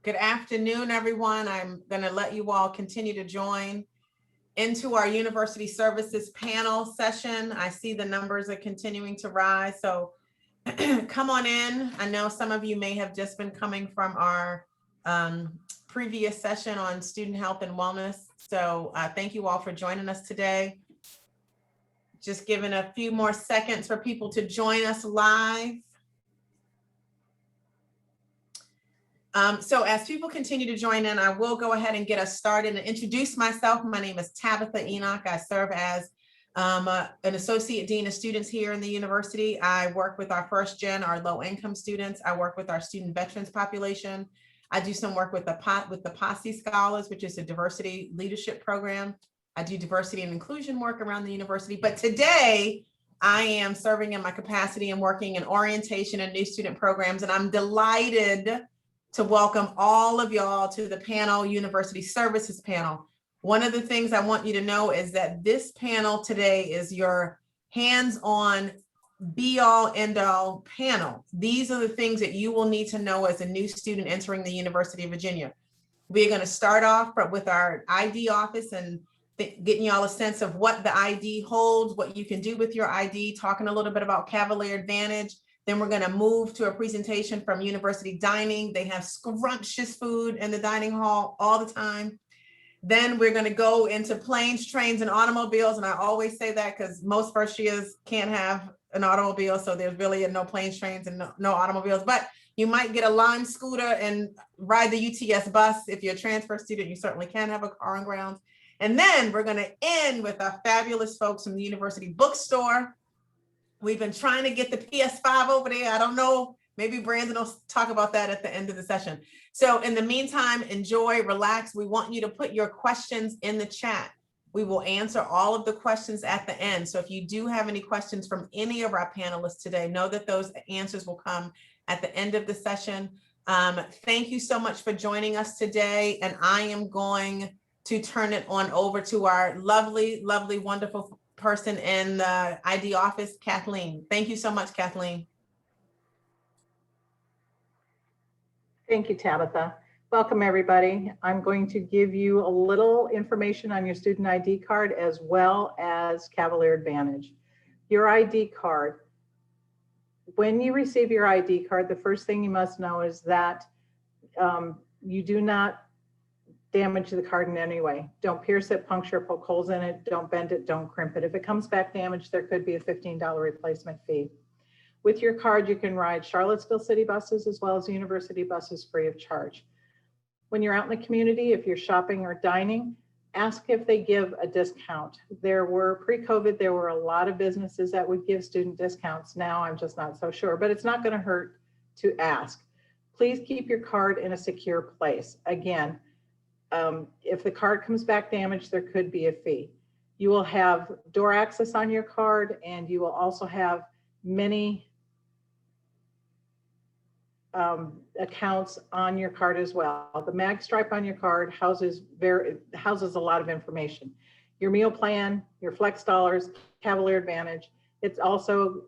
Good afternoon, everyone. I'm going to let you all continue to join into our University Services panel session. I see the numbers are continuing to rise, so come on in. I know some of you may have just been coming from our previous session on student health and wellness. So thank you all for joining us today. Just giving a few more seconds for people to join us live. So as people continue to join in, I will go ahead and get us started and introduce myself. My name is Tabitha Enoch. I serve as an Associate Dean of Students here in the university. I work with our first gen, our low income students. I work with our student veterans population. I do some work with the Posse Scholars, which is a diversity leadership program. I do diversity and inclusion work around the university. But today, I am serving in my capacity and working in orientation and new student programs. And I'm delighted to welcome all of y'all to the panel, University Services panel. One of the things I want you to know is that this panel today is your hands-on, be-all, end-all panel. These are the things that you will need to know as a new student entering the University of Virginia. We're going to start off with our ID office and getting y'all a sense of what the ID holds, what you can do with your ID, talking a little bit about Cavalier Advantage. Then we're going to move to a presentation from University Dining. They have scrumptious food in the dining hall all the time. Then we're going to go into planes, trains, and automobiles. And I always say that because most first years can't have an automobile. So there's really no planes, trains, and no automobiles. But you might get a Lime scooter and ride the UTS bus. If you're a transfer student, you certainly can have a car on grounds. And then we're going to end with our fabulous folks from the University Bookstore. We've been trying to get the PS5 over there. I don't know, maybe Brandon will talk about that at the end of the session. So in the meantime, enjoy, relax. We want you to put your questions in the chat. We will answer all of the questions at the end. So if you do have any questions from any of our panelists today, know that those answers will come at the end of the session. Thank you so much for joining us today. And I am going to turn it on over to our lovely, lovely, wonderful person in the ID office, Kathleen. Thank you so much, Kathleen. Thank you, Tabitha. Welcome, everybody. I'm going to give you a little information on your student ID card as well as Cavalier Advantage. Your ID card, when you receive your ID card, the first thing you must know is that you do not damage the card in any way. Don't pierce it, puncture, poke holes in it, don't bend it, don't crimp it. If it comes back damaged, there could be a $15 replacement fee. With your card, you can ride Charlottesville city buses as well as university buses free of charge. When you're out in the community, if you're shopping or dining, ask if they give a discount. Pre-COVID, there were a lot of businesses that would give student discounts. Now I'm just not so sure, but it's not going to hurt to ask. Please keep your card in a secure place. Again, if the card comes back damaged, there could be a fee. You will have door access on your card, and you will also have many accounts on your card as well. The mag stripe on your card houses a lot of information. Your meal plan, your flex dollars, Cavalier Advantage. It also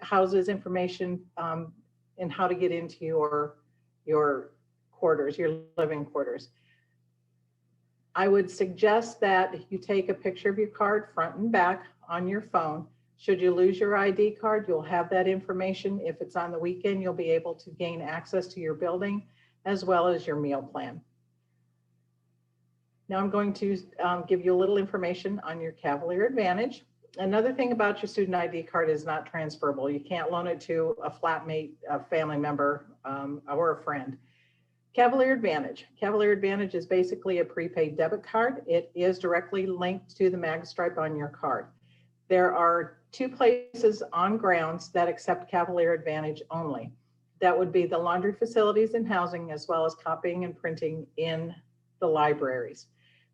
houses information in how to get into your quarters, your living quarters. I would suggest that you take a picture of your card front and back on your phone. Should you lose your ID card, you'll have that information. If it's on the weekend, you'll be able to gain access to your building as well as your meal plan. Now I'm going to give you a little information on your Cavalier Advantage. Another thing about your student ID card is not transferable. You can't loan it to a flatmate, a family member, or a friend. Cavalier Advantage. Cavalier Advantage is basically a prepaid debit card. It is directly linked to the mag stripe on your card. There are 2 places on grounds that accept Cavalier Advantage only. That would be the laundry facilities and housing, as well as copying and printing in the libraries.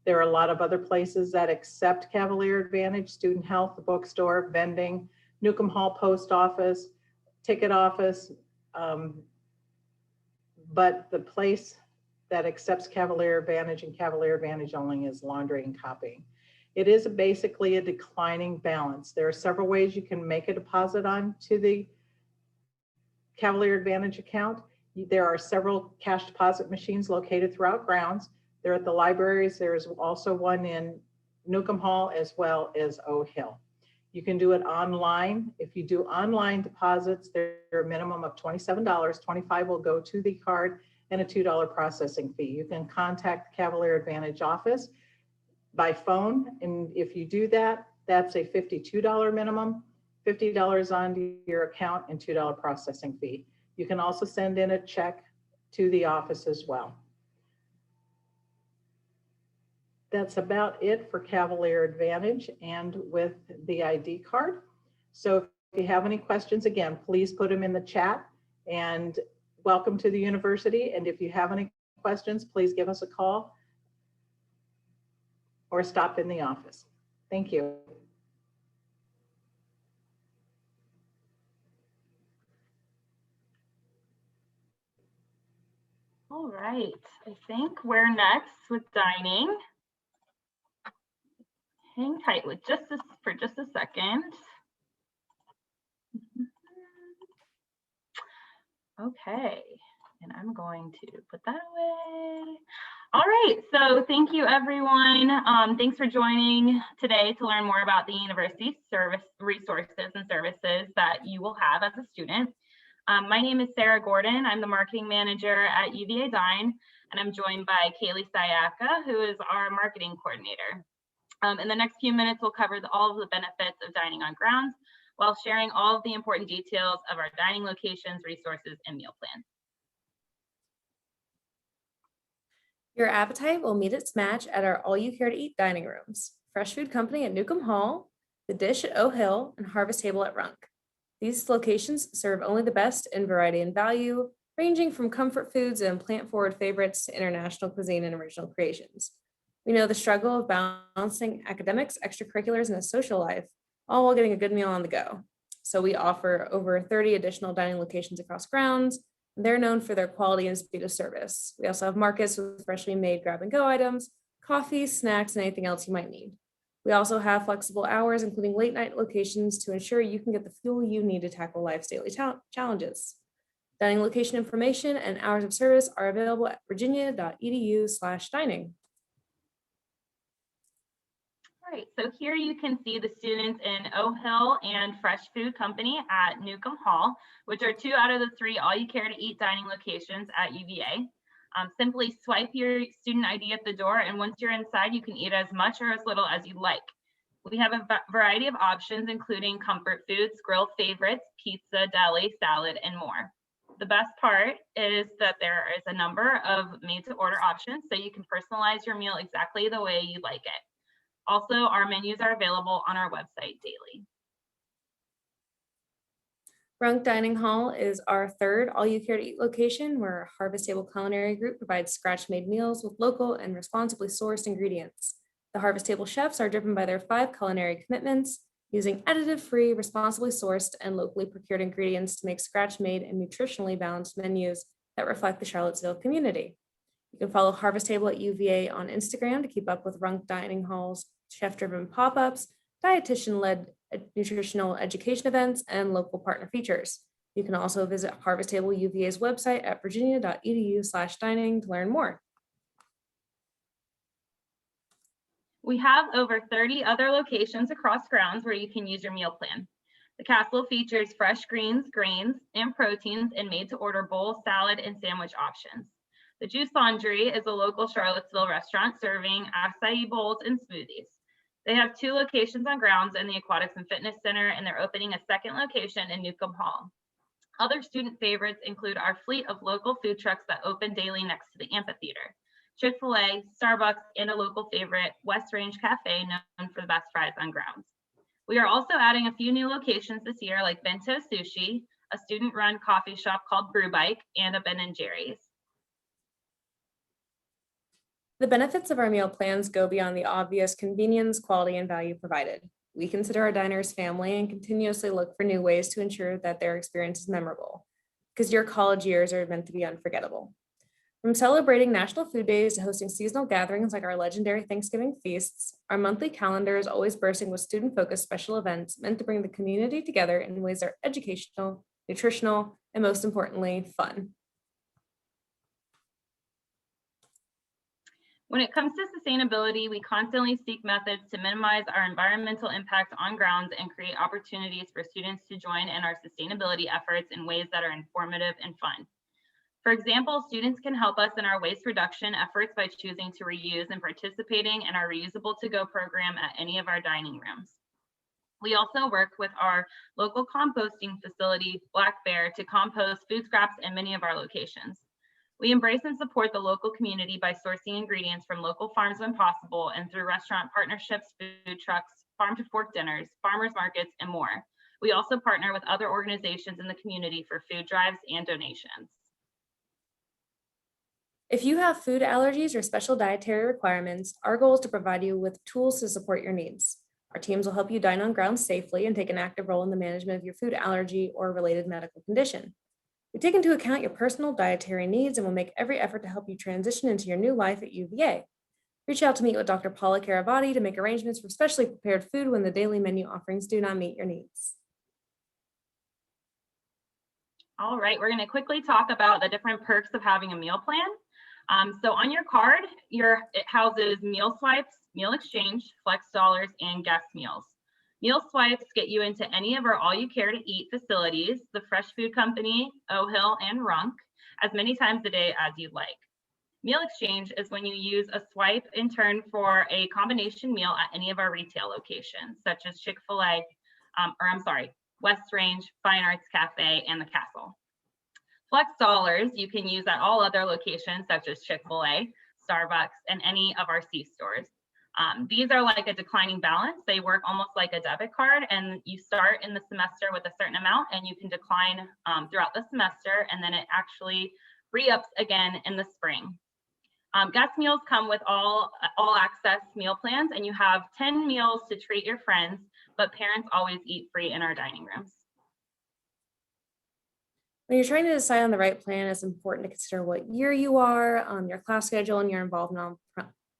There are a lot of other places that accept Cavalier Advantage: student health, the bookstore, vending, Newcomb Hall Post Office, ticket office. But the place that accepts Cavalier Advantage and Cavalier Advantage only is laundry and copying. It is basically a declining balance. There are several ways you can make a deposit onto the Cavalier Advantage account. There are several cash deposit machines located throughout grounds. They're at the libraries. There's also one in Newcomb Hall as well as O Hill. You can do it online. If you do online deposits, they're a minimum of $27. $25 will go to the card and a $2 processing fee. You can contact the Cavalier Advantage office by phone. And if you do that, that's a $52 minimum, $50 onto your account and $2 processing fee. You can also send in a check to the office as well. That's about it for Cavalier Advantage and with the ID card. So if you have any questions, again, please put them in the chat, and welcome to the university. And if you have any questions, please give us a call or stop in the office. Thank you. All right, I think we're next with dining. Hang tight with for just a second. Okay, and I'm going to put that away. All right, so thank you everyone. Thanks for joining today to learn more about the university service resources and services that you will have as a student. My name is Sarah Gordon. I'm the marketing manager at UVA Dine, and I'm joined by Kaylee Sayaka, who is our marketing coordinator. In the next few minutes, we'll cover all of the benefits of dining on grounds while sharing all of the important details of our dining locations, resources, and meal plans. Your appetite will meet its match at our All You Care to Eat dining rooms, Fresh Food Company at Newcomb Hall, The Dish at O Hill, and Harvest Table at Runk. These locations serve only the best in variety and value, ranging from comfort foods and plant-forward favorites to international cuisine and original creations. We know the struggle of balancing academics, extracurriculars, and a social life, all while getting a good meal on the go. So we offer over 30 additional dining locations across grounds. They're known for their quality and speed of service. We also have markets with freshly made grab-and-go items, coffee, snacks, and anything else you might need. We also have flexible hours, including late night locations, to ensure you can get the fuel you need to tackle life's daily challenges. Dining location information and hours of service are available at virginia.edu/dining. All right, so here you can see the students in O Hill and Fresh Food Company at Newcomb Hall, which are 2 out of the 3 All You Care to Eat dining locations at UVA. Simply swipe your student ID at the door, and once you're inside, you can eat as much or as little as you like. We have a variety of options, including comfort foods, grill favorites, pizza, deli, salad, and more. The best part is that there is a number of made-to-order options, so you can personalize your meal exactly the way you like it. Also, our menus are available on our website daily. Runk Dining Hall is our 3rd All You Care to Eat location, where our Harvest Table Culinary Group provides scratch-made meals with local and responsibly sourced ingredients. The Harvest Table chefs are driven by their 5 culinary commitments, using additive-free, responsibly sourced, and locally procured ingredients to make scratch-made and nutritionally balanced menus that reflect the Charlottesville community. You can follow Harvest Table at UVA on Instagram to keep up with Runk Dining Hall's chef-driven pop-ups, dietitian-led nutritional education events, and local partner features. You can also visit Harvest Table UVA's website at virginia.edu/dining to learn more. We have over 30 other locations across grounds where you can use your meal plan. The castle features fresh greens, grains, and proteins, and made-to-order bowl, salad, and sandwich options. The Juice Laundry is a local Charlottesville restaurant serving acai bowls and smoothies. They have 2 locations on grounds in the Aquatics and Fitness Center, and they're opening a 2nd location in Newcomb Hall. Other student favorites include our fleet of local food trucks that open daily next to the amphitheater, Chick-fil-A, Starbucks, and a local favorite, West Range Cafe, known for the best fries on grounds. We are also adding a few new locations this year, like Bento Sushi, a student-run coffee shop called Brew Bike, and a Ben & Jerry's. The benefits of our meal plans go beyond the obvious convenience, quality, and value provided. We consider our diners family and continuously look for new ways to ensure that their experience is memorable, because your college years are meant to be unforgettable. From celebrating National Food Days to hosting seasonal gatherings like our legendary Thanksgiving feasts, our monthly calendar is always bursting with student-focused special events meant to bring the community together in ways that are educational, nutritional, and most importantly, fun. When it comes to sustainability, we constantly seek methods to minimize our environmental impact on grounds and create opportunities for students to join in our sustainability efforts in ways that are informative and fun. For example, students can help us in our waste reduction efforts by choosing to reuse and participating in our reusable to-go program at any of our dining rooms. We also work with our local composting facility, Black Bear, to compost food scraps in many of our locations. We embrace and support the local community by sourcing ingredients from local farms when possible and through restaurant partnerships, food trucks, farm to fork dinners, farmers markets, and more. We also partner with other organizations in the community for food drives and donations. If you have food allergies or special dietary requirements, our goal is to provide you with tools to support your needs. Our teams will help you dine on grounds safely and take an active role in the management of your food allergy or related medical condition. We take into account your personal dietary needs and will make every effort to help you transition into your new life at UVA. Reach out to meet with Dr. Paula Caravati to make arrangements for specially prepared food when the daily menu offerings do not meet your needs. All right, we're going to quickly talk about the different perks of having a meal plan. So on your card, it houses meal swipes, meal exchange, flex dollars, and guest meals. Meal swipes get you into any of our all-you-care-to-eat facilities, the Fresh Food Company, O'Hill, and Runk, as many times a day as you'd like. Meal exchange is when you use a swipe in turn for a combination meal at any of our retail locations, such as Chick-fil-A, West Range, Fine Arts Cafe, and the Castle. Flex dollars you can use at all other locations, such as Chick-fil-A, Starbucks, and any of our C-stores. These are like a declining balance. They work almost like a debit card, and you start in the semester with a certain amount and you can decline throughout the semester, and then it actually re-ups again in the spring. Guest meals come with all access meal plans, and you have 10 meals to treat your friends, but parents always eat free in our dining rooms. When you're trying to decide on the right plan, it's important to consider what year you are, your class schedule, and your involvement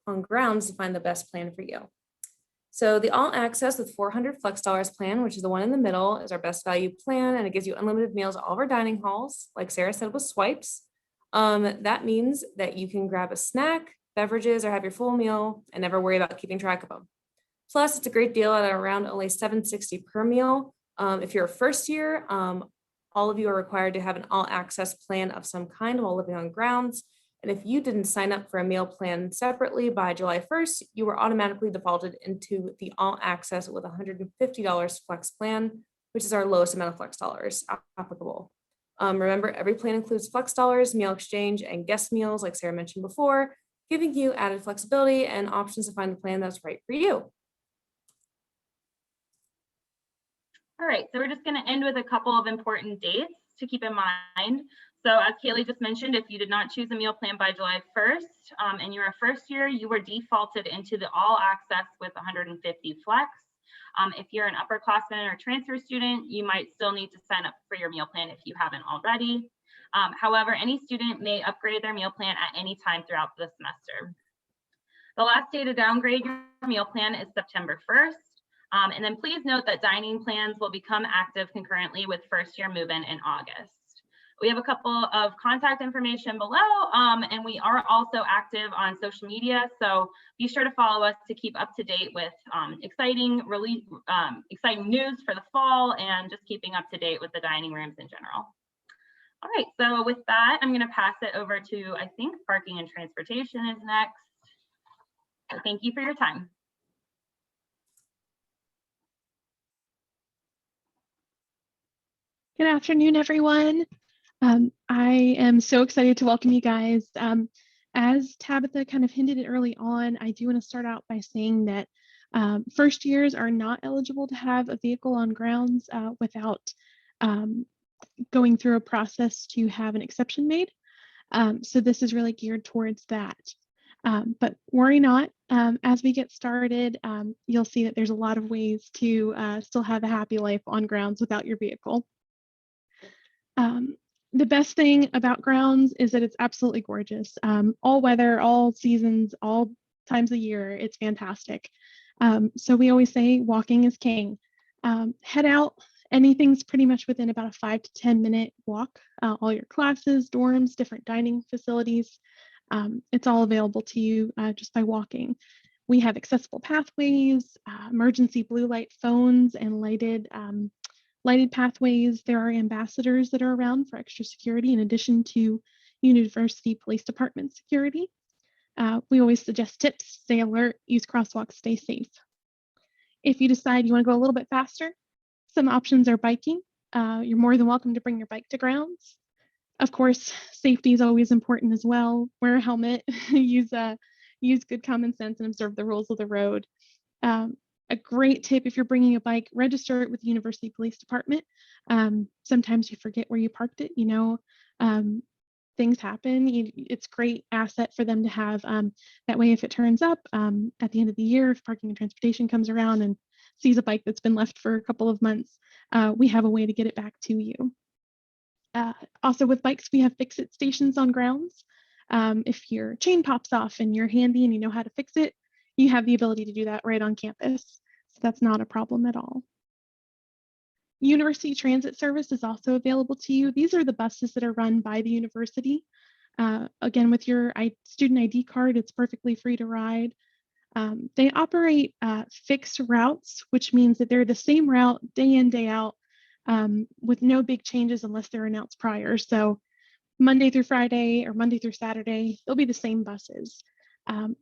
on grounds to find the best plan for you. So the all access with 400 flex dollars plan, which is the one in the middle, is our best value plan, and it gives you unlimited meals at all of our dining halls, like Sarah said, with swipes. That means that you can grab a snack, beverages, or have your full meal and never worry about keeping track of them. Plus, it's a great deal at around only $7.60 per meal. If you're a first year, all of you are required to have an all access plan of some kind while living on grounds. And if you didn't sign up for a meal plan separately by July 1st, you were automatically defaulted into the all access with $150 flex plan, which is our lowest amount of flex dollars applicable. Remember, every plan includes flex dollars, meal exchange, and guest meals, like Sarah mentioned before, giving you added flexibility and options to find the plan that's right for you. All right, so we're just going to end with a couple of important dates to keep in mind. So as Kaylee just mentioned, if you did not choose a meal plan by July 1st and you're a first year, you were defaulted into the all access with 150 flex. If you're an upperclassman or transfer student, you might still need to sign up for your meal plan if you haven't already. However, any student may upgrade their meal plan at any time throughout the semester. The last day to downgrade your meal plan is September 1st. And then please note that dining plans will become active concurrently with first year move-in in August. We have a couple of contact information below, and we are also active on social media. So be sure to follow us to keep up to date with exciting news for the fall and just keeping up to date with the dining rooms in general. All right, so with that, I'm going to pass it over to, I think, parking and transportation is next. So thank you for your time. Good afternoon, everyone. I am so excited to welcome you guys. As Tabitha kind of hinted it early on, I do want to start out by saying that first years are not eligible to have a vehicle on grounds without going through a process to have an exception made. So this is really geared towards that. But worry not, as we get started, you'll see that there's a lot of ways to still have a happy life on grounds without your vehicle. The best thing about grounds is that it's absolutely gorgeous. All weather, all seasons, all times of year, it's fantastic. So we always say walking is king. Head out, anything's pretty much within about a 5 to 10 minute walk. All your classes, dorms, different dining facilities. It's all available to you just by walking. We have accessible pathways, emergency blue light phones, and lighted pathways. There are ambassadors that are around for extra security in addition to University Police Department security. We always suggest tips: stay alert, use crosswalks, stay safe. If you decide you want to go a little bit faster, some options are biking. You're more than welcome to bring your bike to grounds. Of course, safety is always important as well. Wear a helmet, use good common sense, and observe the rules of the road. A great tip: if you're bringing a bike, register it with the University Police Department. Sometimes you forget where you parked it. Things happen. It's a great asset for them to have. That way, if it turns up at the end of the year, if Parking and Transportation comes around and sees a bike that's been left for a couple of months, we have a way to get it back to you. Also with bikes, we have fix-it stations on grounds. If your chain pops off and you're handy and you know how to fix it, you have the ability to do that right on campus. So that's not a problem at all. University Transit Service is also available to you. These are the buses that are run by the university. Again, with your student ID card, it's perfectly free to ride. They operate fixed routes, which means that they're the same route day in, day out, with no big changes unless they're announced prior. So Monday through Friday or Monday through Saturday, they'll be the same buses.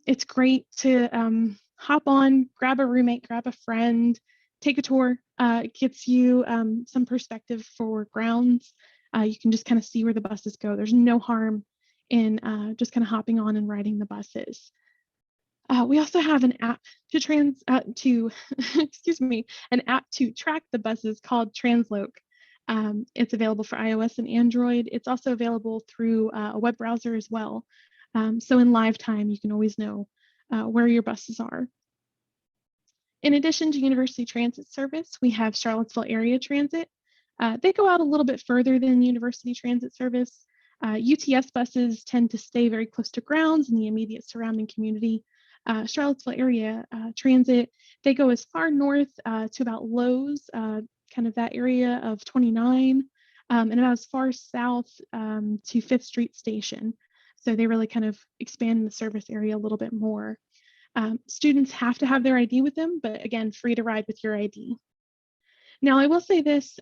It's great to hop on, grab a roommate, grab a friend, take a tour. It gets you some perspective for grounds. You can just kind of see where the buses go. There's no harm in just kind of hopping on and riding the buses. We also have an app to excuse me, an app to track the buses called Transloc. It's available for iOS and Android. It's also available through a web browser as well. So in live time, you can always know where your buses are. In addition to University Transit Service, we have Charlottesville Area Transit. They go out a little bit further than University Transit Service. UTS buses tend to stay very close to grounds and the immediate surrounding community. Charlottesville Area Transit, they go as far north to about Lowe's, kind of that area of 29, and about as far south to 5th Street Station. So they really kind of expand the service area a little bit more. Students have to have their ID with them, but again, free to ride with your ID. Now, I will say this,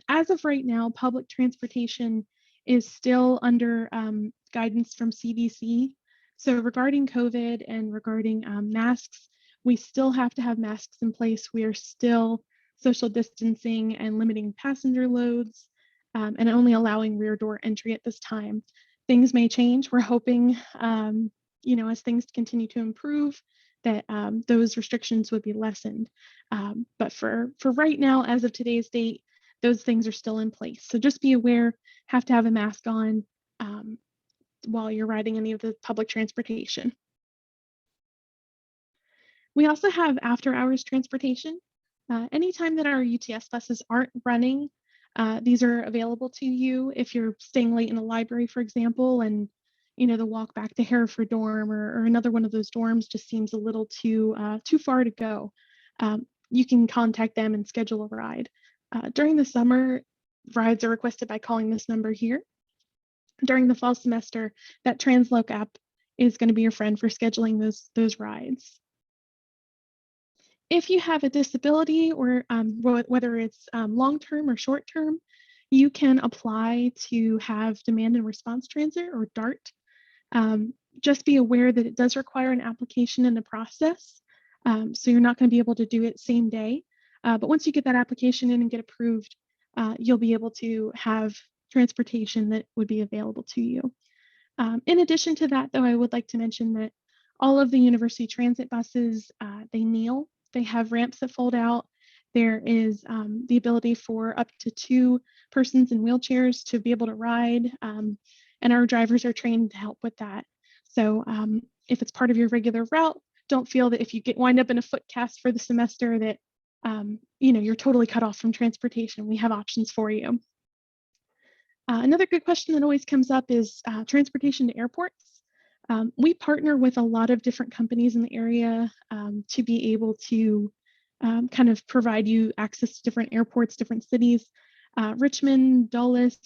as of right now, public transportation is still under guidance from CDC. So regarding COVID and regarding masks, we still have to have masks in place. We are still social distancing and limiting passenger loads and only allowing rear door entry at this time. Things may change. We're hoping, as things continue to improve, that those restrictions would be lessened. But for right now, as of today's date, those things are still in place. So just be aware, have to have a mask on while you're riding any of the public transportation. We also have after hours transportation. Anytime that our UTS buses aren't running, these are available to you if you're staying late in a library, for example, and the walk back to Hereford dorm or another one of those dorms just seems a little too far to go. You can contact them and schedule a ride. During the summer, rides are requested by calling this number here. During the fall semester, that Transloc app is going to be your friend for scheduling those rides. If you have a disability, or whether it's long-term or short-term, you can apply to have demand and response transit, or DART. Just be aware that it does require an application and a process. So you're not going to be able to do it same day. But once you get that application in and get approved, you'll be able to have transportation that would be available to you. In addition to that, though, I would like to mention that all of the university transit buses, they kneel. They have ramps that fold out. There is the ability for up to 2 persons in wheelchairs to be able to ride, and our drivers are trained to help with that. So if it's part of your regular route, don't feel that if you wind up in a foot cast for the semester that you're totally cut off from transportation. We have options for you. Another good question that always comes up is transportation to airports. We partner with a lot of different companies in the area to be able to kind of provide you access to different airports, different cities. Richmond, Dulles,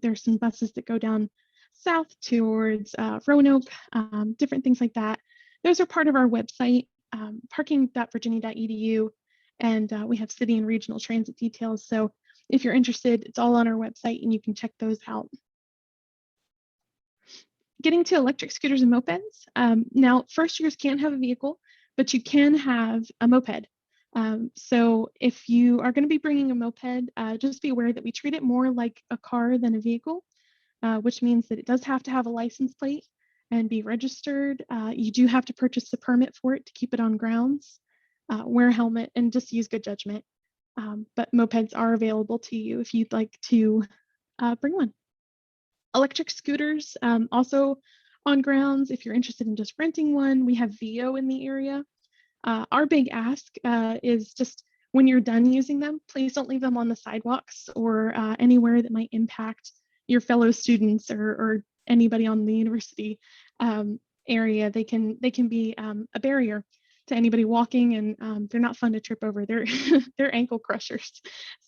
there's some buses that go down south towards Roanoke, different things like that. Those are part of our website, parking.virginia.edu, and we have city and regional transit details. So if you're interested, it's all on our website and you can check those out. Getting to electric scooters and mopeds. Now, first years can't have a vehicle, but you can have a moped. So if you are going to be bringing a moped, just be aware that we treat it more like a car than a vehicle, which means that it does have to have a license plate and be registered. You do have to purchase a permit for it to keep it on grounds, wear a helmet, and just use good judgment. But mopeds are available to you if you'd like to bring one. Electric scooters, also on grounds. If you're interested in just renting one, we have VO in the area. Our big ask is just when you're done using them, please don't leave them on the sidewalks or anywhere that might impact your fellow students or anybody on the university area. They can be a barrier to anybody walking, and they're not fun to trip over. They're they're ankle crushers.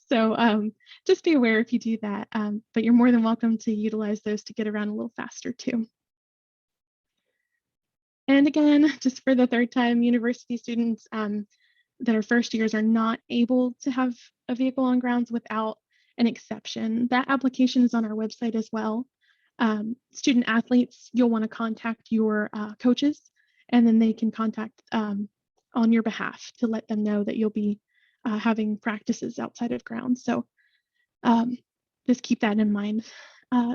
So just be aware if you do that, but you're more than welcome to utilize those to get around a little faster too. And again, just for the third time, university students that are first years are not able to have a vehicle on grounds without an exception. That application is on our website as well. Student athletes, you'll want to contact your coaches, and then they can contact on your behalf to let them know that you'll be having practices outside of grounds. So just keep that in mind.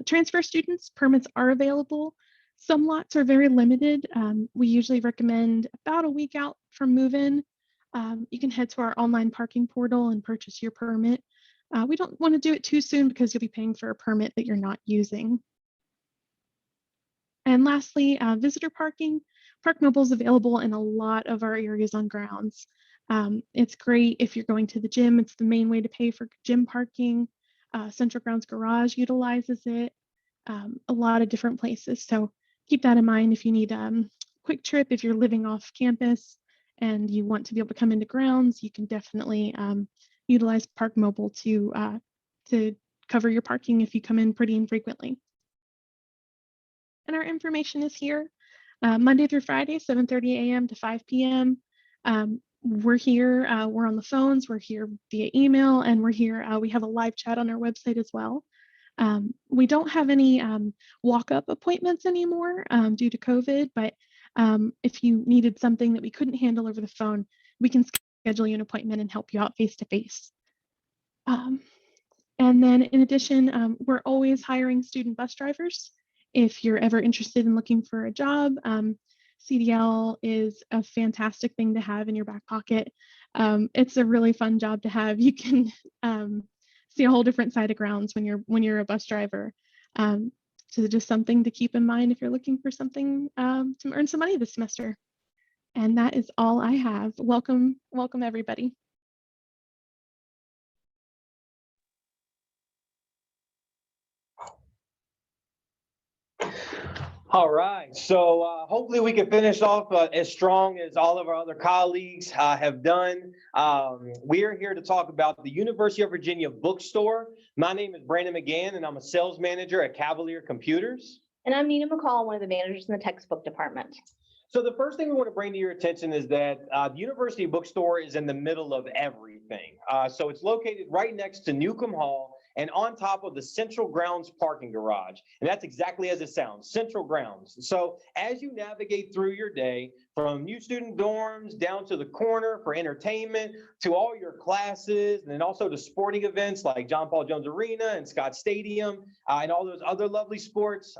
Transfer students, permits are available. Some lots are very limited. We usually recommend about a week out from move-in. You can head to our online parking portal and purchase your permit. We don't want to do it too soon because you'll be paying for a permit that you're not using. And lastly, visitor parking. Park Mobile is available in a lot of our areas on grounds. It's great if you're going to the gym. It's the main way to pay for gym parking. Central Grounds Garage utilizes it. A lot of different places. So keep that in mind if you need a quick trip. If you're living off campus and you want to be able to come into grounds, you can definitely utilize Park Mobile to cover your parking if you come in pretty infrequently. And our information is here, Monday through Friday, 7:30 a.m. to 5 p.m. We're here, we're on the phones, we're here via email, and we're here, we have a live chat on our website as well. We don't have any walk-up appointments anymore due to COVID, but if you needed something that we couldn't handle over the phone, we can schedule you an appointment and help you out face-to-face. And then in addition, we're always hiring student bus drivers. If you're ever interested in looking for a job, CDL is a fantastic thing to have in your back pocket. It's a really fun job to have. You can see a whole different side of grounds when you're a bus driver. So just something to keep in mind if you're looking for something to earn some money this semester. And that is all I have. Welcome everybody. All right, so hopefully we can finish off as strong as all of our other colleagues have done. We are here to talk about the University of Virginia bookstore. My name is Brandon McGann, and I'm a sales manager at Cavalier Computers. And I'm Nina McCall, one of the managers in the textbook department. So the first thing we want to bring to your attention is that the University bookstore is in the middle of everything. So it's located right next to Newcomb Hall and on top of the Central Grounds parking garage. And that's exactly as it sounds, Central Grounds. So as you navigate through your day, from new student dorms down to the corner for entertainment, to all your classes, and then also to sporting events like John Paul Jones Arena and Scott Stadium, and all those other lovely sports,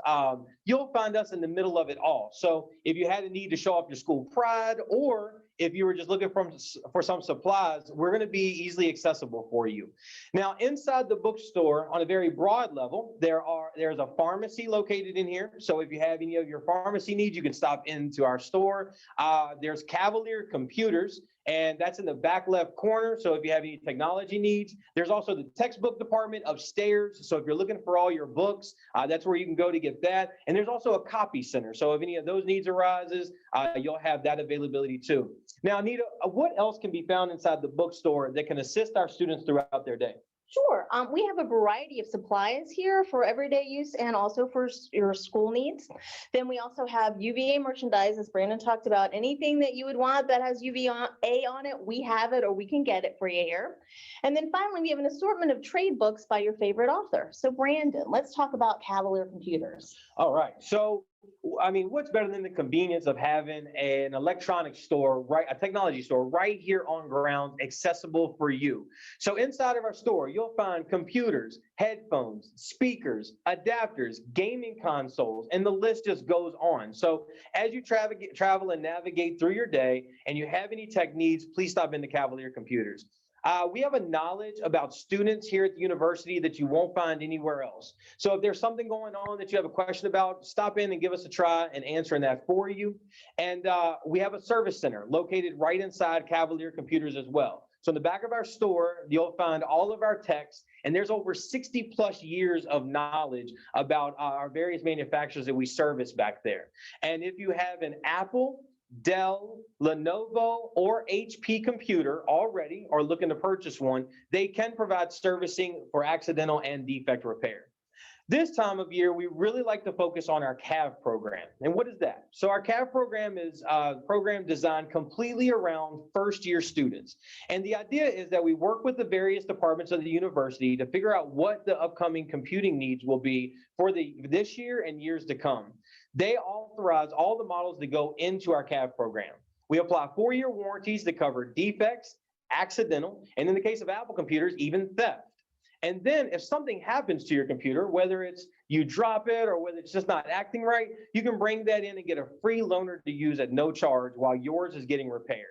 you'll find us in the middle of it all. So if you had a need to show off your school pride, or if you were just looking for some supplies, we're going to be easily accessible for you. Now, inside the bookstore, on a very broad level, there's a pharmacy located in here. So if you have any of your pharmacy needs, you can stop into our store. There's Cavalier Computers, and that's in the back left corner. So if you have any technology needs, there's also the textbook department upstairs. So if you're looking for all your books, that's where you can go to get that. And there's also a copy center. So if any of those needs arises, you'll have that availability too. Now, Anita, what else can be found inside the bookstore that can assist our students throughout their day? Sure. We have a variety of supplies here for everyday use and also for your school needs. Then we also have UVA merchandise, as Brandon talked about. Anything that you would want that has UVA on it, we have it or we can get it for you here. And then finally, we have an assortment of trade books by your favorite author. So Brandon, let's talk about Cavalier Computers. All right. So, I mean, what's better than the convenience of having an electronics store, right, a technology store right here on grounds, accessible for you. So inside of our store, you'll find computers, headphones, speakers, adapters, gaming consoles, and the list just goes on. So as you travel and navigate through your day and you have any tech needs, please stop into Cavalier Computers. We have a knowledge about students here at the university that you won't find anywhere else. So if there's something going on that you have a question about, stop in and give us a try and answering that for you. And we have a service center located right inside Cavalier Computers as well. So in the back of our store, you'll find all of our techs, and there's over 60 plus years of knowledge about our various manufacturers that we service back there. And if you have an Apple, Dell, Lenovo, or HP computer already or looking to purchase one, they can provide servicing for accidental and defect repair. This time of year, we really like to focus on our CAV program. And what is that? So our CAV program is a program designed completely around first-year students. And the idea is that we work with the various departments of the university to figure out what the upcoming computing needs will be for this year and years to come. They authorize all the models that go into our CAV program. We apply 4-year warranties that cover defects, accidental, and in the case of Apple computers, even theft. And then if something happens to your computer, whether it's you drop it or whether it's just not acting right, you can bring that in and get a free loaner to use at no charge while yours is getting repaired.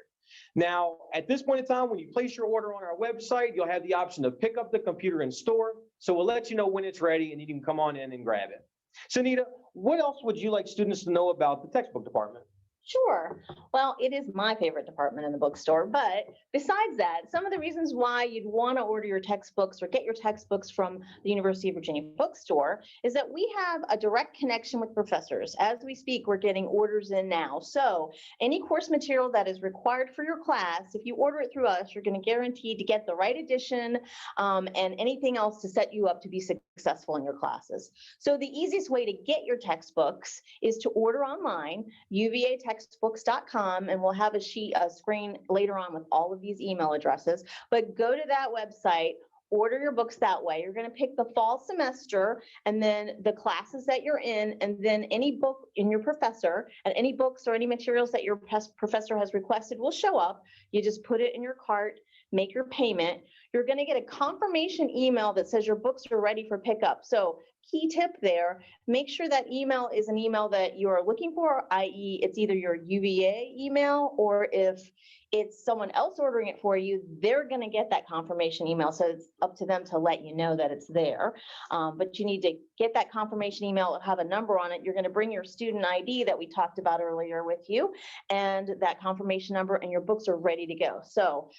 Now, at this point in time, when you place your order on our website, you'll have the option to pick up the computer in store. So we'll let you know when it's ready and you can come on in and grab it. So Nita, what else would you like students to know about the textbook department? Sure. Well, it is my favorite department in the bookstore, but besides that, some of the reasons why you'd want to order your textbooks or get your textbooks from the University of Virginia bookstore is that we have a direct connection with professors. As we speak, we're getting orders in now. So any course material that is required for your class, if you order it through us, you're going to guarantee to get the right edition and anything else to set you up to be successful in your classes. So the easiest way to get your textbooks is to order online, uvatextbooks.com, and we'll have a screen later on with all of these email addresses. But go to that website, order your books that way. You're going to pick the fall semester and then the classes that you're in, and then any book in your professor, and any books or any materials that your professor has requested will show up. You just put it in your cart, make your payment. You're going to get a confirmation email that says your books are ready for pickup. So key tip there, make sure that email is an email that you are looking for, i.e. it's either your UVA email, or if it's someone else ordering it for you, they're going to get that confirmation email. So it's up to them to let you know that it's there. But you need to get that confirmation email, have a number on it. You're going to bring your student ID that we talked about earlier with you, and that confirmation number, and your books are ready to go. So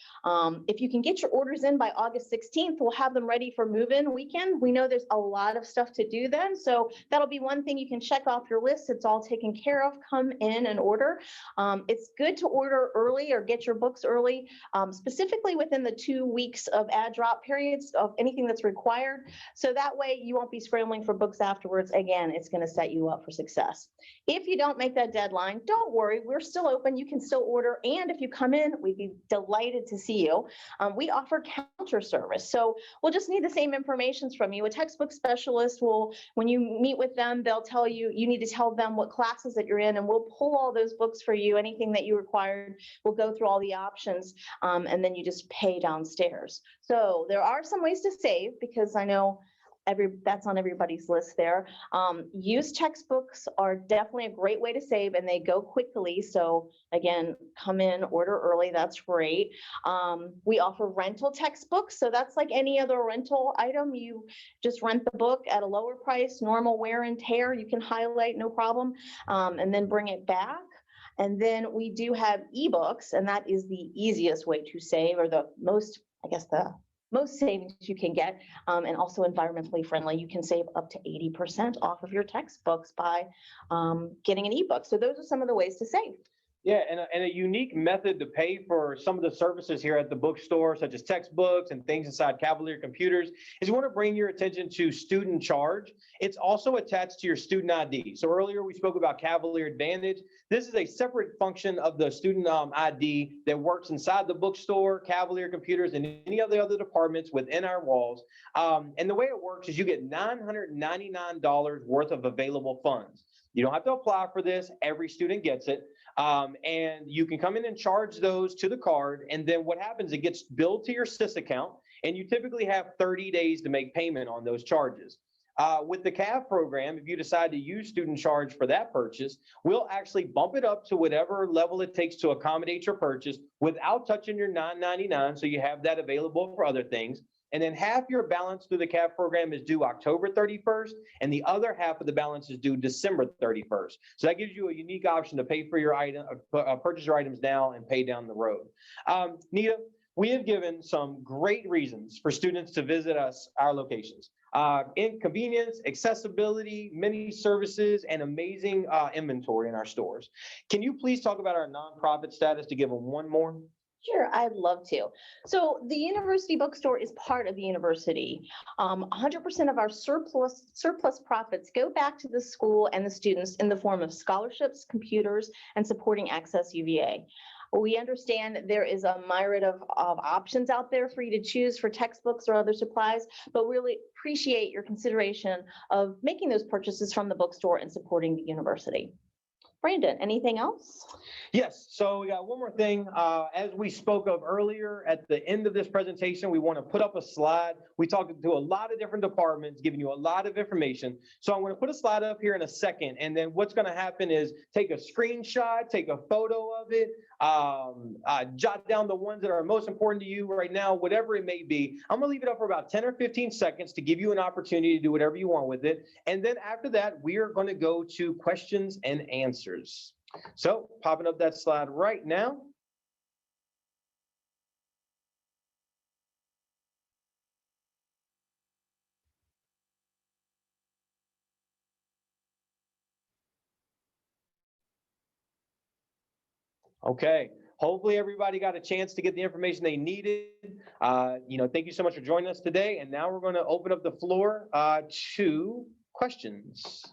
if you can get your orders in by August 16th, we'll have them ready for move-in weekend. We know there's a lot of stuff to do then. So that'll be one thing you can check off your list. It's all taken care of. Come in and order. It's good to order early or get your books early, specifically within the 2 weeks of add drop periods of anything that's required. So that way you won't be scrambling for books afterwards. Again, it's going to set you up for success. If you don't make that deadline, don't worry. We're still open. You can still order. And if you come in, we'd be delighted to see you. We offer counter service. So we'll just need the same information from you. A textbook specialist will, when you meet with them, they'll tell you, you need to tell them what classes that you're in, and we'll pull all those books for you. Anything that you required, we'll go through all the options, and then you just pay downstairs. So there are some ways to save, because I know that's on everybody's list there. Used textbooks are definitely a great way to save, and they go quickly. So again, come in, order early. That's great. We offer rental textbooks. So that's like any other rental item. You just rent the book at a lower price, normal wear and tear. You can highlight, no problem, and then bring it back. And then we do have ebooks, and that is the easiest way to save, or the most, I guess, the most savings you can get, and also environmentally friendly. You can save up to 80% off of your textbooks by getting an ebook. So those are some of the ways to save. Yeah, and a unique method to pay for some of the services here at the bookstore, such as textbooks and things inside Cavalier computers, is we want to bring your attention to student charge. It's also attached to your student ID. So earlier we spoke about Cavalier Advantage. This is a separate function of the student ID that works inside the bookstore, Cavalier computers, and any of the other departments within our walls. And the way it works is you get $999 worth of available funds. You don't have to apply for this. Every student gets it. And you can come in and charge those to the card. And then what happens, it gets billed to your SIS account. And you typically have 30 days to make payment on those charges. With the CAV program, if you decide to use student charge for that purchase, we'll actually bump it up to whatever level it takes to accommodate your purchase without touching your $999. So you have that available for other things. And then half your balance through the CAV program is due October 31st, and the other half of the balance is due December 31st. So that gives you a unique option to pay for your item, purchase your items now and pay down the road. Nita, we have given some great reasons for students to visit our locations. Inconvenience, accessibility, many services, and amazing inventory in our stores. Can you please talk about our nonprofit status to give them one more? Sure, I'd love to. So the university bookstore is part of the university. 100% of our surplus profits go back to the school and the students in the form of scholarships, computers, and supporting Access UVA. We understand there is a myriad of options out there for you to choose for textbooks or other supplies, but really appreciate your consideration of making those purchases from the bookstore and supporting the university. Brandon, anything else? Yes, so we got one more thing. As we spoke of earlier, at the end of this presentation, we want to put up a slide. We talked to a lot of different departments, giving you a lot of information. So I'm going to put a slide up here in a second, and then what's going to happen is take a screenshot, take a photo of it, jot down the ones that are most important to you right now, whatever it may be. I'm going to leave it up for about 10 or 15 seconds to give you an opportunity to do whatever you want with it. And then after that, we are going to go to questions and answers. So popping up that slide right now. Okay, hopefully everybody got a chance to get the information they needed. Thank you so much for joining us today. And now we're going to open up the floor to questions.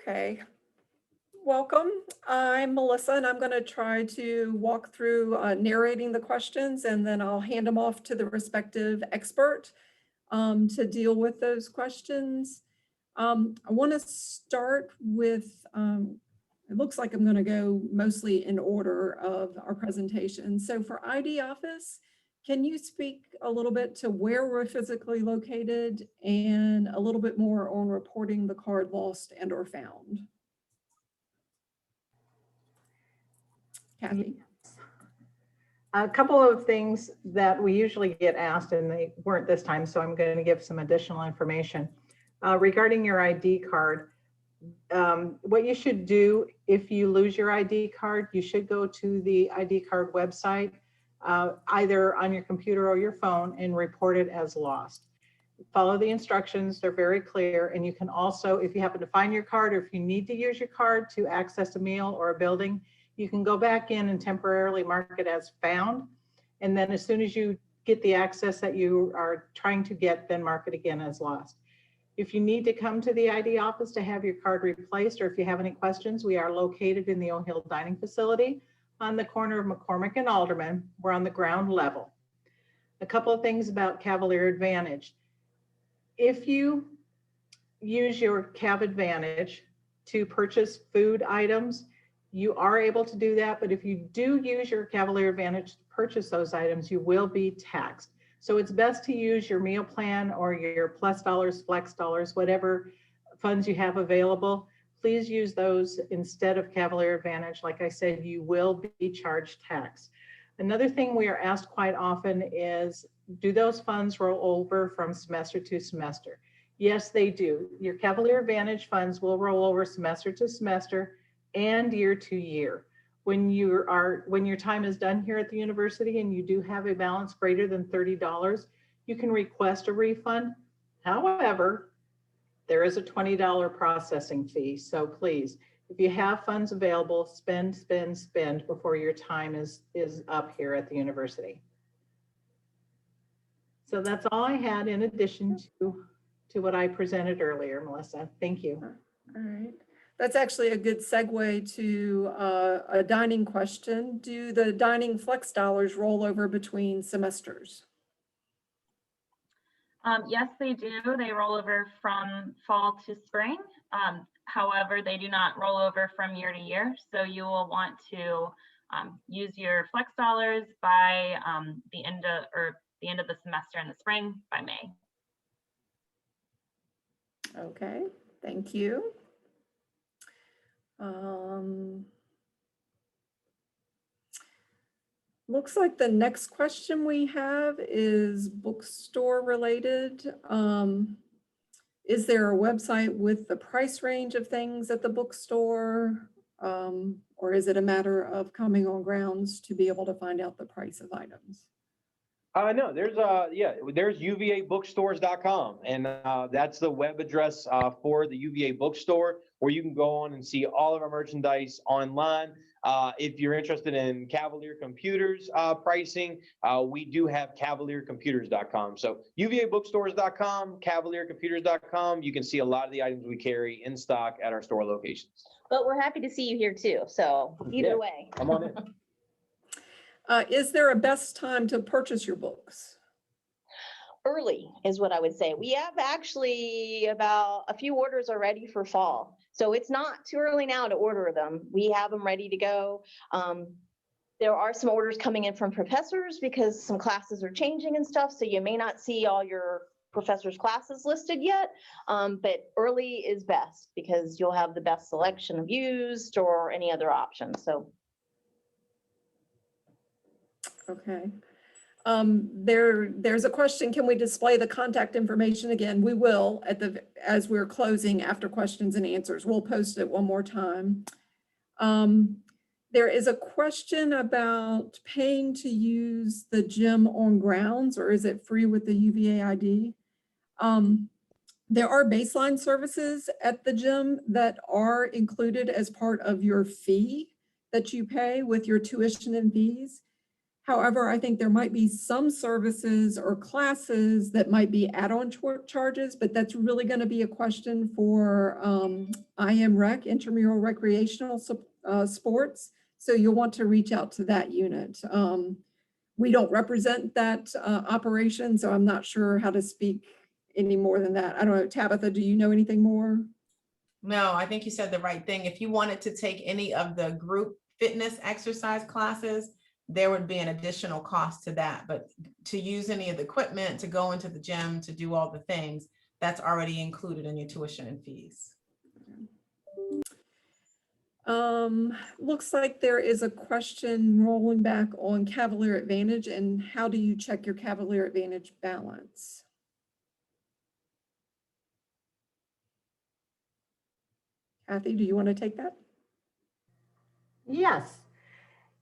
Okay, welcome. I'm Melissa, and I'm going to try to walk through narrating the questions, and then I'll hand them off to the respective expert to deal with those questions. I want to start with, it looks like I'm going to go mostly in order of our presentation. So for ID Office, can you speak a little bit to where we're physically located and a little bit more on reporting the card lost and or found? Kathy. A couple of things that we usually get asked, and they weren't this time, so I'm going to give some additional information. Regarding your ID card, what you should do if you lose your ID card, you should go to the ID card website, either on your computer or your phone, and report it as lost. Follow the instructions, they're very clear. And you can also, if you happen to find your card, or if you need to use your card to access a meal or a building, you can go back in and temporarily mark it as found. And then as soon as you get the access that you are trying to get, then mark it again as lost. If you need to come to the ID office to have your card replaced, or if you have any questions, we are located in the O'Hill Dining Facility on the corner of McCormick and Alderman. We're on the ground level. A couple of things about Cavalier Advantage. If you use your Cav Advantage to purchase food items, you are able to do that. But if you do use your Cavalier Advantage to purchase those items, you will be taxed. So it's best to use your meal plan or your plus dollars, flex dollars, whatever funds you have available. Please use those instead of Cavalier Advantage. Like I said, you will be charged tax. Another thing we are asked quite often is, do those funds roll over from semester to semester? Yes, they do. Your Cavalier Advantage funds will roll over semester to semester and year to year. When your time is done here at the university and you do have a balance greater than $30, you can request a refund. However, There is a $20 processing fee, so please, if you have funds available, spend, spend, spend before your time is up here at the university. So that's all I had in addition to what I presented earlier, Melissa. Thank you. All right. That's actually a good segue to a dining question. Do the dining flex dollars roll over between semesters? Yes, they do. They roll over from fall to spring. However, they do not roll over from year to year. So you will want to use your flex dollars by the end of the semester in the spring by May. Okay, thank you. Looks like the next question we have is bookstore related. Is there a website with the price range of things at the bookstore? Or is it a matter of coming on grounds to be able to find out the price of items? No, there's uvabookstores.com, and that's the web address for the UVA bookstore, where you can go on and see all of our merchandise online. If you're interested in Cavalier Computers pricing, we do have cavaliercomputers.com. So uvabookstores.com, cavaliercomputers.com. You can see a lot of the items we carry in stock at our store locations. But we're happy to see you here too. So either way. Come on in. Is there a best time to purchase your books? Early is what I would say. We have actually about a few orders already for fall. So it's not too early now to order them. We have them ready to go. There are some orders coming in from professors because some classes are changing and stuff. So you may not see all your professors' classes listed yet, but early is best because you'll have the best selection of used or any other options. So. Okay. There's a question, can we display the contact information again? We will as we're closing after questions and answers. We'll post it one more time. There is a question about paying to use the gym on grounds, or is it free with the UVA ID? There are baseline services at the gym that are included as part of your fee that you pay with your tuition and fees. However, I think there might be some services or classes that might be add-on charges, but that's really going to be a question for IMREC, intramural recreational sports. So you'll want to reach out to that unit. We don't represent that operation, so I'm not sure how to speak any more than that. I don't know, Tabitha, do you know anything more? No, I think you said the right thing. If you wanted to take any of the group fitness exercise classes, there would be an additional cost to that. But to use any of the equipment, to go into the gym, to do all the things, that's already included in your tuition and fees. Looks like there is a question rolling back on Cavalier Advantage and how do you check your Cavalier Advantage balance? Kathy, do you want to take that? Yes.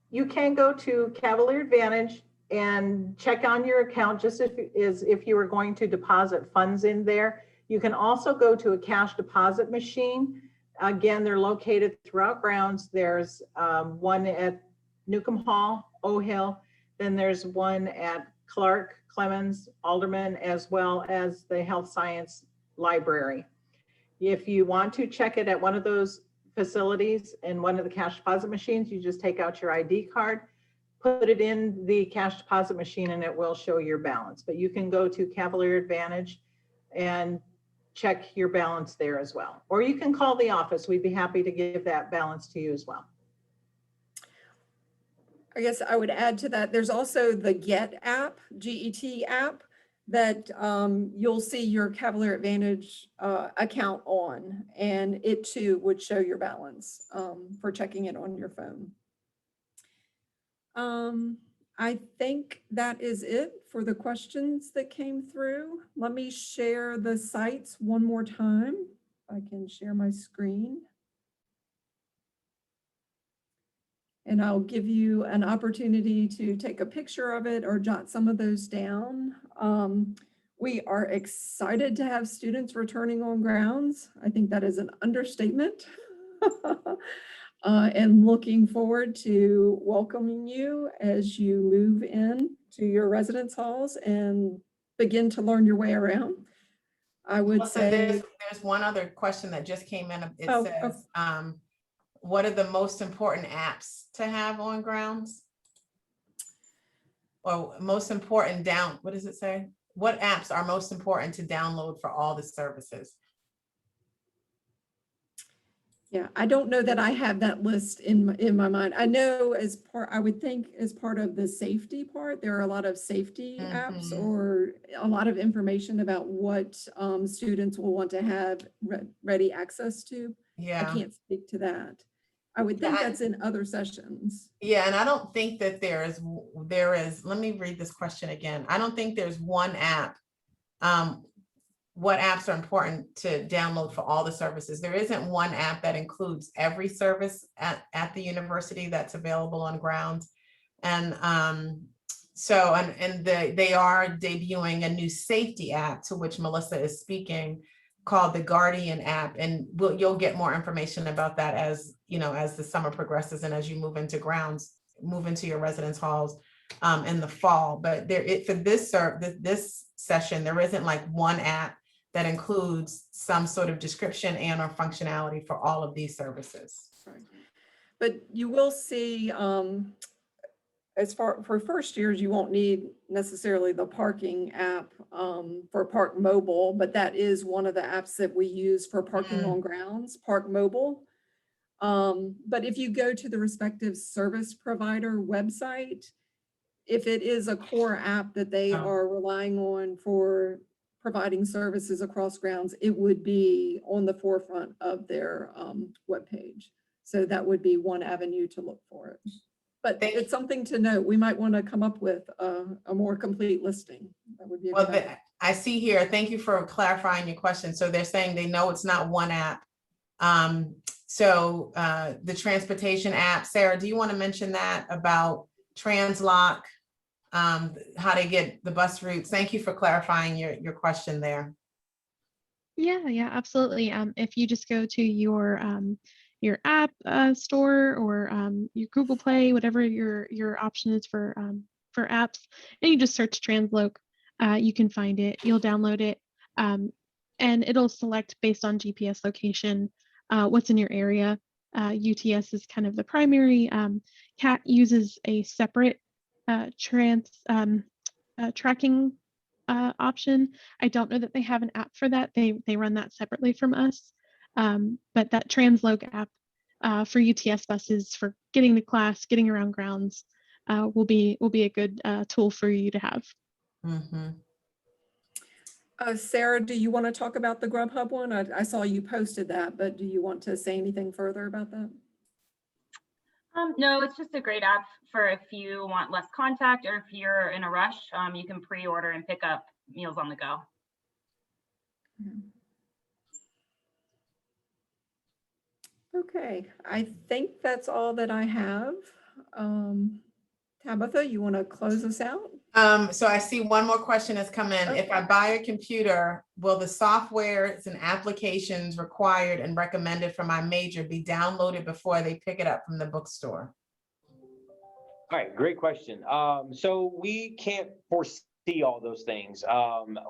You can go to Cavalier Advantage and check on your account just as if you were going to deposit funds in there. You can also go to a cash deposit machine. Again, they're located throughout grounds. There's one at Newcomb Hall, O-Hill. Then there's one at Clark, Clemens, Alderman, as well as the Health Science Library. If you want to check it at one of those facilities and one of the cash deposit machines, you just take out your ID card, put it in the cash deposit machine, and it will show your balance. But you can go to Cavalier Advantage and check your balance there as well. Or you can call the office. We'd be happy to give that balance to you as well. I guess I would add to that, there's also the GET app, G-E-T app, that you'll see your Cavalier Advantage account on, and it too would show your balance for checking it on your phone. I think that is it for the questions that came through. Let me share the sites one more time. I can share my screen. And I'll give you an opportunity to take a picture of it or jot some of those down. We are excited to have students returning on grounds. I think that is an understatement. And looking forward to welcoming you as you move in to your residence halls and begin to learn your way around. I would Melissa, say, there's one other question that just came in. It Oh, says, what are the most important apps to have on grounds? Or most important what does it say? What apps are most important to download for all the services? yeah, I don't know that I have that list in my mind. I know I would think as part of the safety part, there are a lot of safety apps Mhm. or a lot of information about what students will want to have ready access to. I Yeah. can't speak to that. I would think that's in other sessions. Yeah, and I don't think that there is, let me read this question again. I don't think there's one app. What apps are important to download for all the services? There isn't one app that includes every service at the university that's available on grounds. And so, they are debuting a new safety app to which Melissa is speaking, called the Guardian app. And you'll get more information about that as, as the summer progresses and as you move into your residence halls in the fall. But for this session, there isn't like one app that includes some sort of description and or functionality for all of these services. Right. But you will see, as far for first years, you won't need necessarily the parking app for Park Mobile, but that is one of the apps that we use for parking on grounds, Park Mobile. But if you go to the respective service provider website, if it is a core app that they are relying on for providing services across grounds, it would be on the forefront of their webpage. So that would be one avenue to look for it. But it's something to note. We might want to come up with a more complete listing. That would be a good idea. I see here, thank you for clarifying your question. So they're saying they know it's not one app. So the transportation app, Sarah, do you want to mention that about Translock, how to get the bus routes? Thank you for clarifying your question there. Yeah, absolutely. If you just go to your app store or your Google Play, whatever your option is for apps, and you just search Transloc, you can find it. You'll download it, and it'll select based on GPS location what's in your area. UTS is kind of the primary. CAT uses a separate tracking option. I don't know that they have an app for that. They run that separately from us. But that Transloc app for UTS buses for getting to class, getting around grounds will be a good tool for you to have. Mm-hmm. Sarah, do you want to talk about the Grubhub one? I saw you posted that, but do you want to say anything further about that? No, it's just a great app for if you want less contact or if you're in a rush, you can pre-order and pick up meals on the go. Okay, I think that's all that I have. Tabitha, you want to close us out? So I see one more question has come in. Okay. If I buy a computer, will the softwares and applications required and recommended for my major be downloaded before they pick it up from the bookstore? All right, great question. So we can't foresee all those things.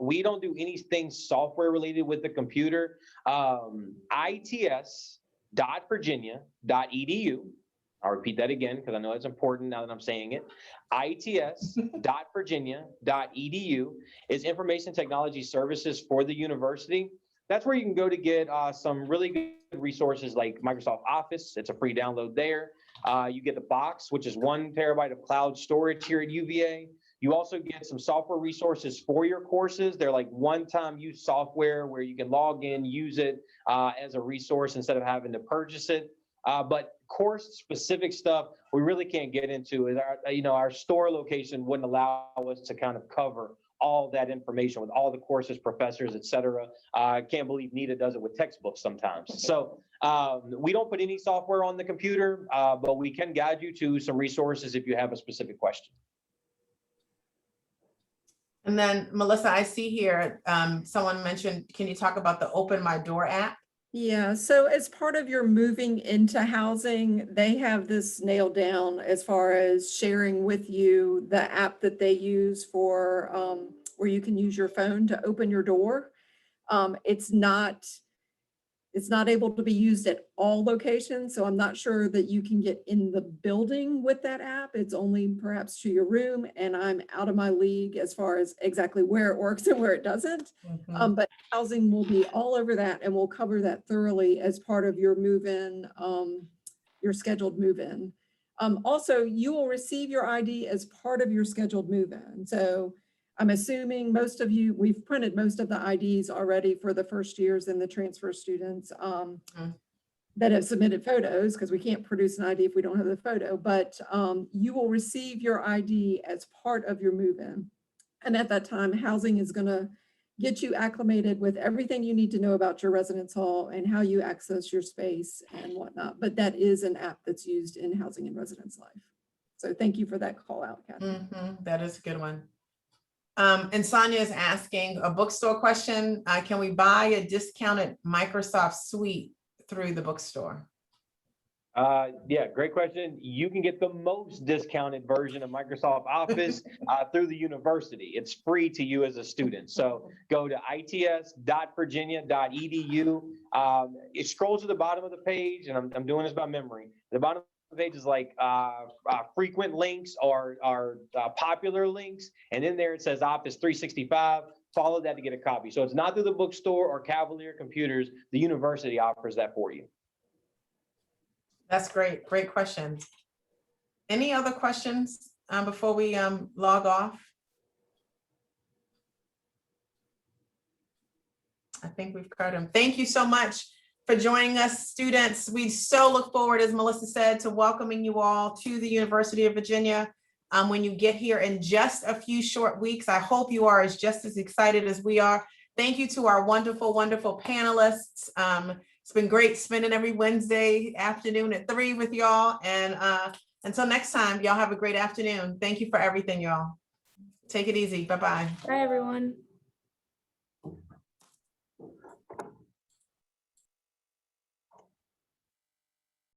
We don't do anything software related with the computer. its.virginia.edu. I'll repeat that again because I know it's important now that I'm saying it. its.virginia.edu is information technology services for the university. That's where you can go to get some really good resources like Microsoft Office. It's a free download there. You get the box, which is 1 terabyte of cloud storage here at UVA. You also get some software resources for your courses. They're like one-time use software where you can log in, use it as a resource instead of having to purchase it. But course-specific stuff we really can't get into. Is our store location wouldn't allow us to kind of cover all that information with all the courses, professors, et cetera. I can't believe NETA does it with textbooks sometimes. So we don't put any software on the computer, but we can guide you to some resources if you have a specific question. And then Melissa, I see here, someone mentioned, can you talk about the Open My Door app? Yeah, so as part of your moving into housing, they have this nailed down as far as sharing with you the app that they use for where you can use your phone to open your door. It's not able to be used at all locations, so I'm not sure that you can get in the building with that app. It's only perhaps to your room, and I'm out of my league as far as exactly where it works and where it doesn't. But housing will be all over that, and we'll cover that thoroughly as part of your move-in, your scheduled move-in. Also, you will receive your ID as part of your scheduled move-in. So I'm assuming most of you, we've printed most of the IDs already for the first years and the transfer students that have submitted photos, because we can't produce an ID if we don't have the photo, but you will receive your ID as part of your move-in. And at that time, housing is gonna get you acclimated with everything you need to know about your residence hall and how you access your space and whatnot. But that is an app that's used in housing and residence life. So thank you for that call out, Kathy. That is a good one. And Sonia is asking a bookstore question. Can we buy a discounted Microsoft suite through the bookstore? Yeah, great question. You can get the most discounted version of Microsoft Office through the university. It's free to you as a student. So go to its.virginia.edu. It scrolls to the bottom of the page, and I'm doing this by memory. The bottom of the page is like frequent links or popular links. And in there it says Office 365. Follow that to get a copy. So it's not through the bookstore or Cavalier Computers. The university offers that for you. That's great. Great questions. Any other questions before we log off? I think we've covered them. Thank you so much for joining us, students. We so look forward, as Melissa said, to welcoming you all to the University of Virginia when you get here in just a few short weeks. I hope you are just as excited as we are. Thank you to our wonderful, wonderful panelists. It's been great spending every Wednesday afternoon at 3 with y'all. And until next time, y'all have a great afternoon. Thank you for everything, y'all. Take it easy. Bye-bye. Bye, everyone.